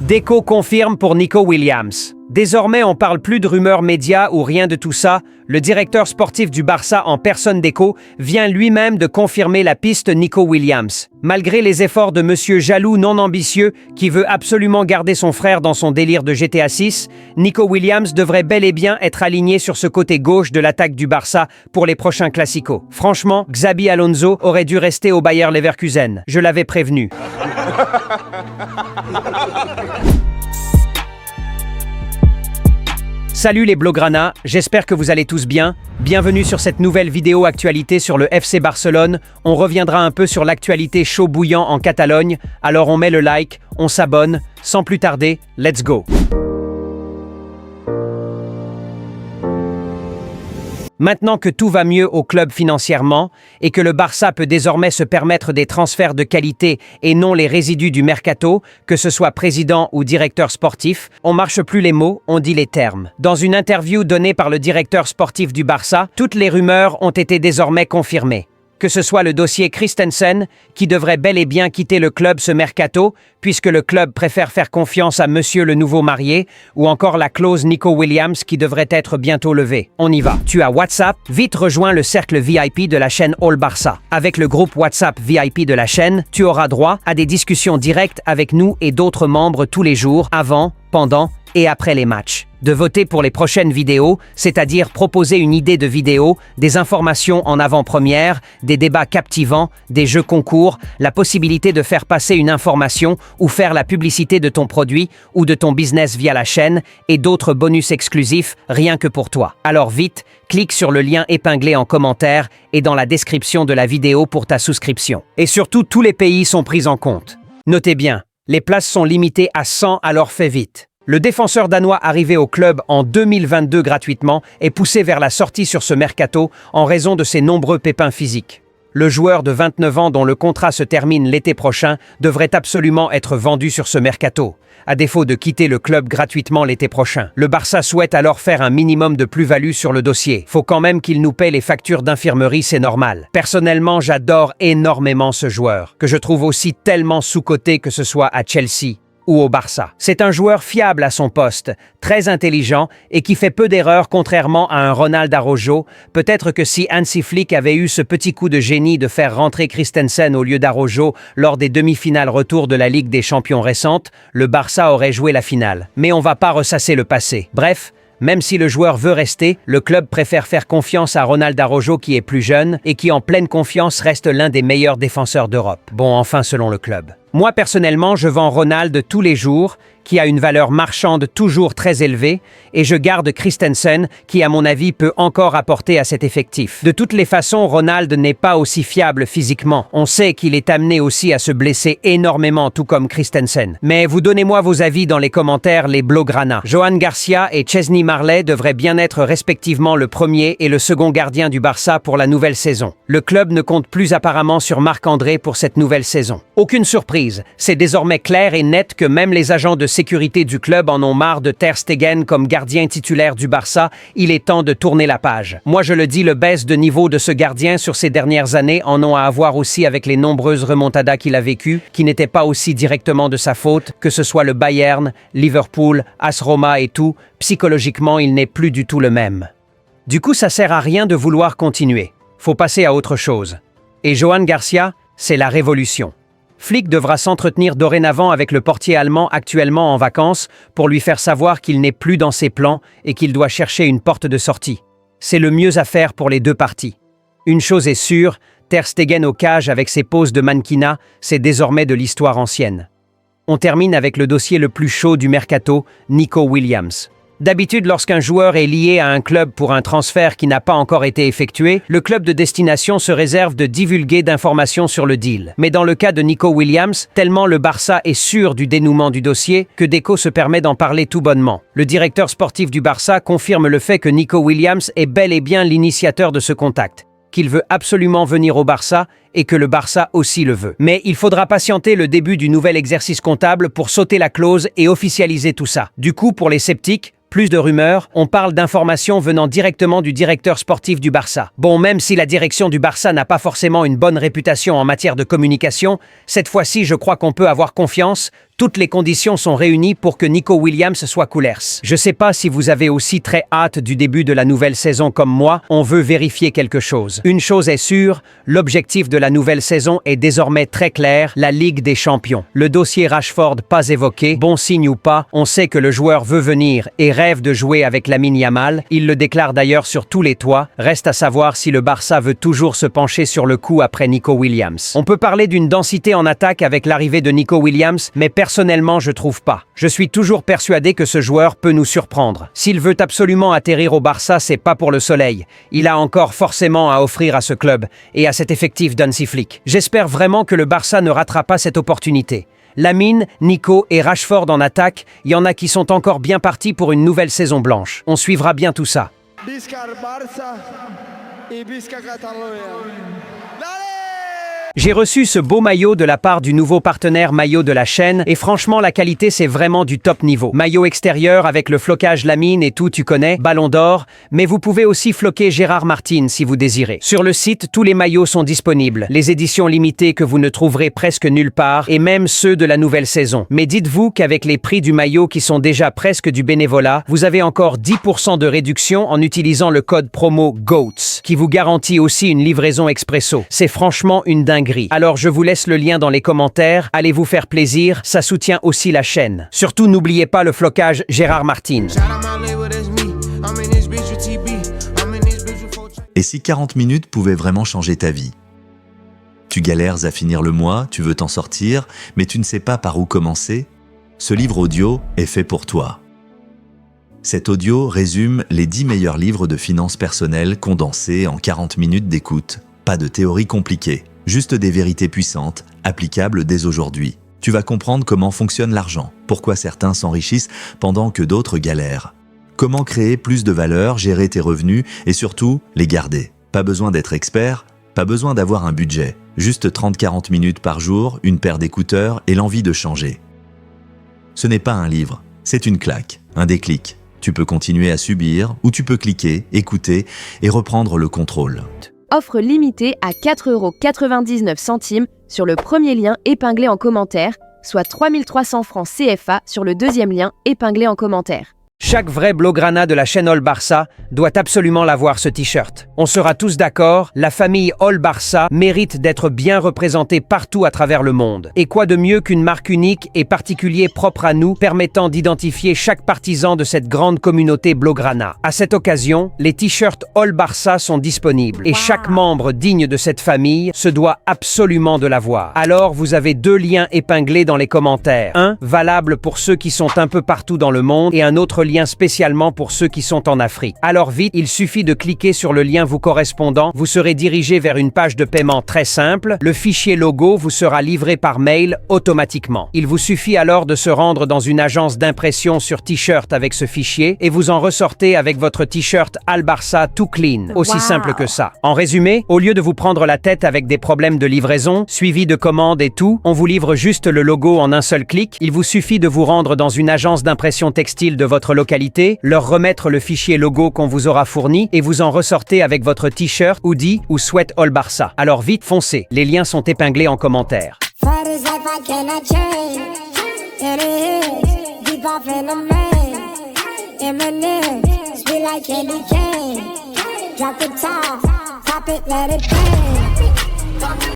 Deco confirme pour Nico Williams. Désormais, on parle plus de rumeurs médias ou rien de tout ça. Le directeur sportif du Barça en personne Deco vient lui-même de confirmer la piste Nico Williams. Malgré les efforts de monsieur jaloux non ambitieux qui veut absolument garder son frère dans son délire de GTA 6, Nico Williams devrait bel et bien être aligné sur ce côté gauche de l'attaque du Barça pour les prochains classicos. Franchement, Xabi Alonso aurait dû rester au Bayer Leverkusen. Je l'avais prévenu. Salut les Blaugrana, j'espère que vous allez tous bien. Bienvenue sur cette nouvelle vidéo actualité sur le FC Barcelone. On reviendra un peu sur l'actualité chaud bouillant en Catalogne. Alors on met le like, on s'abonne. Sans plus tarder, let's go. Maintenant que tout va mieux au club financièrement et que le Barça peut désormais se permettre des transferts de qualité et non les résidus du mercato, que ce soit président ou directeur sportif, on marche plus les mots, on dit les termes. Dans une interview donnée par le directeur sportif du Barça, toutes les rumeurs ont été désormais confirmées. Que ce soit le dossier Christensen, qui devrait bel et bien quitter le club ce mercato, puisque le club préfère faire confiance à monsieur le nouveau marié, ou encore la clause Nico Williams qui devrait être bientôt levée. On y va. Tu as WhatsApp, vite rejoins le cercle VIP de la chaîne All Barça. Avec le groupe WhatsApp VIP de la chaîne, tu auras droit à des discussions directes avec nous et d'autres membres tous les jours, avant, pendant et après les matchs. De voter pour les prochaines vidéos, c'est-à-dire proposer une idée de vidéo, des informations en avant-première, des débats captivants, des jeux concours, la possibilité de faire passer une information ou faire la publicité de ton produit ou de ton business via la chaîne et d'autres bonus exclusifs rien que pour toi. Alors vite, clique sur le lien épinglé en commentaire et dans la description de la vidéo pour ta souscription. Et surtout, tous les pays sont pris en compte. Notez bien, les places sont limitées à 100, alors fais vite. Le défenseur danois arrivé au club en 2022 gratuitement est poussé vers la sortie sur ce mercato en raison de ses nombreux pépins physiques. Le joueur de 29 ans dont le contrat se termine l'été prochain devrait absolument être vendu sur ce mercato, à défaut de quitter le club gratuitement l'été prochain. Le Barça souhaite alors faire un minimum de plus-value sur le dossier. Faut quand même qu'il nous paie les factures d'infirmerie, c'est normal. Personnellement, j'adore énormément ce joueur, que je trouve aussi tellement sous-coté que ce soit à Chelsea ou au Barça. C'est un joueur fiable à son poste, très intelligent et qui fait peu d'erreurs contrairement à un Ronald Araujo. Peut-être que si Hansi Flick avait eu ce petit coup de génie de faire rentrer Christensen au lieu d'Araujo lors des demi-finales retour de la Ligue des Champions récentes, le Barça aurait joué la finale. Mais on va pas ressasser le passé. Bref, même si le joueur veut rester, le club préfère faire confiance à Ronald Araujo qui est plus jeune et qui en pleine confiance reste l'un des meilleurs défenseurs d'Europe. Bon, enfin selon le club. Moi, personnellement, je vends Ronald tous les jours, qui a une valeur marchande toujours très élevée, et je garde Christensen, qui, à mon avis, peut encore apporter à cet effectif. De toutes les façons, Ronald n'est pas aussi fiable physiquement. On sait qu'il est amené aussi à se blesser énormément, tout comme Christensen. Mais vous donnez-moi vos avis dans les commentaires, les Blaugrana. Johan Garcia et Chesney Marley devraient bien être respectivement le premier et le second gardien du Barça pour la nouvelle saison. Le club ne compte plus apparemment sur Marc-André pour cette nouvelle saison. Aucune surprise. C'est désormais clair et net que même les agents de sécurité du club en ont marre de Ter Stegen comme gardien titulaire du Barça. Il est temps de tourner la page. Moi je le dis, le baisse de niveau de ce gardien sur ces dernières années en ont à avoir aussi avec les nombreuses remontadas qu'il a vécues, qui n'étaient pas aussi directement de sa faute, que ce soit le Bayern, Liverpool, AS Roma et tout. Psychologiquement, il n'est plus du tout le même. Du coup, ça sert à rien de vouloir continuer. Faut passer à autre chose. Et Johan Garcia, c'est la révolution. Flick devra s'entretenir dorénavant avec le portier allemand actuellement en vacances pour lui faire savoir qu'il n'est plus dans ses plans et qu'il doit chercher une porte de sortie. C'est le mieux à faire pour les deux parties. Une chose est sûre, Ter Stegen au cage avec ses poses de mannequinat, c'est désormais de l'histoire ancienne. On termine avec le dossier le plus chaud du mercato, Nico Williams. D'habitude, lorsqu'un joueur est lié à un club pour un transfert qui n'a pas encore été effectué, le club de destination se réserve de divulguer d'informations sur le deal. Mais dans le cas de Nico Williams, tellement le Barça est sûr du dénouement du dossier que Deco se permet d'en parler tout bonnement. Le directeur sportif du Barça confirme le fait que Nico Williams est bel et bien l'initiateur de ce contact, qu'il veut absolument venir au Barça et que le Barça aussi le veut. Mais il faudra patienter le début du nouvel exercice comptable pour sauter la clause et officialiser tout ça. Du coup, pour les sceptiques, plus de rumeurs, on parle d'informations venant directement du directeur sportif du Barça. Bon, même si la direction du Barça n'a pas forcément une bonne réputation en matière de communication, cette fois-ci, je crois qu'on peut avoir confiance. Toutes les conditions sont réunies pour que Nico Williams soit coulers. Je sais pas si vous avez aussi très hâte du début de la nouvelle saison comme moi, on veut vérifier quelque chose. Une chose est sûre, l'objectif de la nouvelle saison est désormais très clair, la Ligue des Champions. Le dossier Rashford pas évoqué, bon signe ou pas, on sait que le joueur veut venir et rêve de jouer avec Lamine Yamal, il le déclare d'ailleurs sur tous les toits, reste à savoir si le Barça veut toujours se pencher sur le coup après Nico Williams. On peut parler d'une densité en attaque avec l'arrivée de Nico Williams, mais personnellement, je trouve pas. Je suis toujours persuadé que ce joueur peut nous surprendre. S'il veut absolument atterrir au Barça, c'est pas pour le soleil. Il a encore forcément à offrir à ce club et à cet effectif d'Hansi Flick. J'espère vraiment que le Barça ne ratera pas cette opportunité. Lamine, Nico et Rashford en attaque, il y en a qui sont encore bien partis pour une nouvelle saison blanche. On suivra bien tout ça. Visca el Barça et Visca Catalunya. J'ai reçu ce beau maillot de la part du nouveau partenaire maillot de la chaîne et franchement la qualité c'est vraiment du top niveau. Maillot extérieur avec le flocage Lamine et tout tu connais, ballon d'or, mais vous pouvez aussi floquer Gérard Martin si vous désirez. Sur le site, tous les maillots sont disponibles, les éditions limitées que vous ne trouverez presque nulle part et même ceux de la nouvelle saison. Mais dites-vous qu'avec les prix du maillot qui sont déjà presque du bénévolat, vous avez encore 10% de réduction en utilisant le code promo GOATS qui vous garantit aussi une livraison expresso. C'est franchement une dinguerie. Alors je vous laisse le lien dans les commentaires, allez vous faire plaisir, ça soutient aussi la chaîne. Surtout n'oubliez pas le flocage Gérard Martin. Et si 40 minutes pouvaient vraiment changer ta vie? Tu galères à finir le mois, tu veux t'en sortir, mais tu ne sais pas par où commencer? Ce livre audio est fait pour toi. Cet audio résume les 10 meilleurs livres de finances personnelles condensés en 40 minutes d'écoute. Pas de théorie compliquée. Juste des vérités puissantes, applicables dès aujourd'hui. Tu vas comprendre comment fonctionne l'argent, pourquoi certains s'enrichissent pendant que d'autres galèrent. Comment créer plus de valeur, gérer tes revenus et surtout, les garder. Pas besoin d'être expert, pas besoin d'avoir un budget. Juste 30-40 minutes par jour, une paire d'écouteurs et l'envie de changer. Ce n'est pas un livre, c'est une claque, un déclic. Tu peux continuer à subir ou tu peux cliquer, écouter et reprendre le contrôle. Offre limitée à 4,99 € sur le premier lien épinglé en commentaire, soit 3 300 francs CFA sur le deuxième lien épinglé en commentaire. Chaque vrai Blaugrana de la chaîne All Barça doit absolument l'avoir ce t-shirt. On sera tous d'accord, la famille All Barça mérite d'être bien représentée partout à travers le monde. Et quoi de mieux qu'une marque unique et particulier propre à nous, permettant d'identifier chaque partisan de cette grande communauté Blaugrana. À cette occasion, les t-shirts All Barça sont disponibles et chaque membre digne de cette famille se doit absolument de l'avoir. Alors vous avez 2 liens épinglés dans les commentaires. Un valable pour ceux qui sont un peu partout dans le monde et un autre lien spécialement pour ceux qui sont en Afrique. Alors vite, il suffit de cliquer sur le lien vous correspondant, vous serez dirigé vers une page de paiement très simple, le fichier logo vous sera livré par mail automatiquement. Il vous suffit alors de se rendre dans une agence d'impression sur t-shirt avec ce fichier et vous en ressortez avec votre t-shirt Al Barça tout clean, aussi simple que ça. En résumé, au lieu de vous prendre la tête avec des problèmes de livraison, suivi de commandes et tout, on vous livre juste le logo en un seul clic, il vous suffit de vous rendre dans une agence d'impression textile de votre localité, leur remettre le fichier logo qu'on vous aura fourni et vous en ressortez avec votre t-shirt, hoodie ou sweat All Barça. Alors vite, foncez, les liens sont épinglés en commentaire.